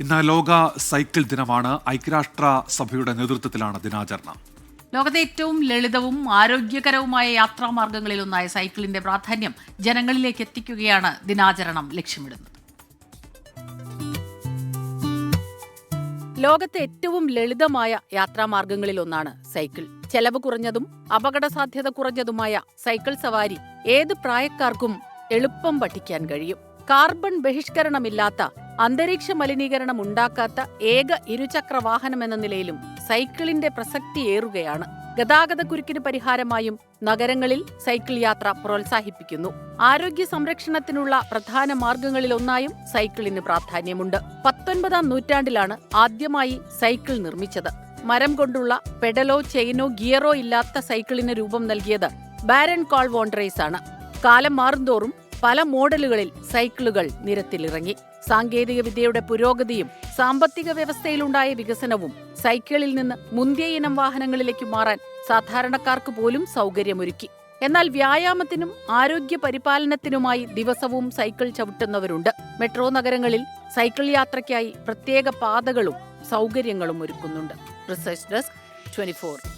ഇന്ന് ലോക സൈക്കിൾ ദിനമാണ്. ഐക്യരാഷ്ട്ര സഭയുടെ നേതൃത്വത്തിലാണ് ദിനാചരണം. ലോകത്തെ ഏറ്റവും ലളിതവും ആരോഗ്യകരവുമായ യാത്രാമാർഗങ്ങളിലൊന്നായ സൈക്കിളിന്റെ പ്രാധാന്യം ജനങ്ങളിലേക്ക് എത്തിക്കുകയാണ് ദിനാചരണം ലക്ഷ്യമിടുന്നത്. ലോകത്തെ ഏറ്റവും ലളിതമായ യാത്രാമാർഗങ്ങളിലൊന്നാണ് സൈക്കിൾ. ചെലവ് കുറഞ്ഞതും അപകട സാധ്യത കുറഞ്ഞതുമായ സൈക്കിൾ സവാരി ഏത് പ്രായക്കാർക്കും എളുപ്പം പഠിക്കാൻ കഴിയും. കാർബൺ ബഹിഷ്കരണമില്ലാത്ത, അന്തരീക്ഷ മലിനീകരണം ഉണ്ടാക്കാത്ത ഏക ഇരുചക്ര വാഹനമെന്ന നിലയിലും സൈക്കിളിന്റെ പ്രസക്തിയേറുകയാണ്. ഗതാഗതക്കുരുക്കിന് പരിഹാരമായും നഗരങ്ങളിൽ സൈക്കിൾ യാത്ര പ്രോത്സാഹിപ്പിക്കുന്നു. ആരോഗ്യ സംരക്ഷണത്തിനുള്ള പ്രധാന മാർഗങ്ങളിലൊന്നായും സൈക്കിളിന് പ്രാധാന്യമുണ്ട്. 19-ാം നൂറ്റാണ്ടിലാണ് ആദ്യമായി സൈക്കിൾ നിർമ്മിച്ചത്. മരം കൊണ്ടുള്ള പെഡലോ ചെയിനോ ഗിയറോ ഇല്ലാത്ത സൈക്കിളിന് രൂപം നൽകിയത് ബാരൻ കോൾ വോൺഡ്രേസ് ആണ്. കാലം മാറുന്തോറും പല മോഡലുകളിൽ സൈക്കിളുകൾ നിരത്തിലിറങ്ങി. സാങ്കേതിക വിദ്യയുടെ പുരോഗതിയും സാമ്പത്തിക വ്യവസ്ഥയിലുണ്ടായ വികസനവും സൈക്കിളിൽ നിന്ന് മുന്തിയ ഇനം വാഹനങ്ങളിലേക്ക് മാറാൻ സാധാരണക്കാർക്ക് പോലും സൗകര്യമൊരുക്കി. എന്നാൽ വ്യായാമത്തിനും ആരോഗ്യ പരിപാലനത്തിനുമായി ദിവസവും സൈക്കിൾ ചവിട്ടുന്നവരുണ്ട്. മെട്രോ നഗരങ്ങളിൽ സൈക്കിൾ യാത്രയ്ക്കായി പ്രത്യേക പാതകളും സൗകര്യങ്ങളും ഒരുക്കുന്നുണ്ട്. Research desk 24.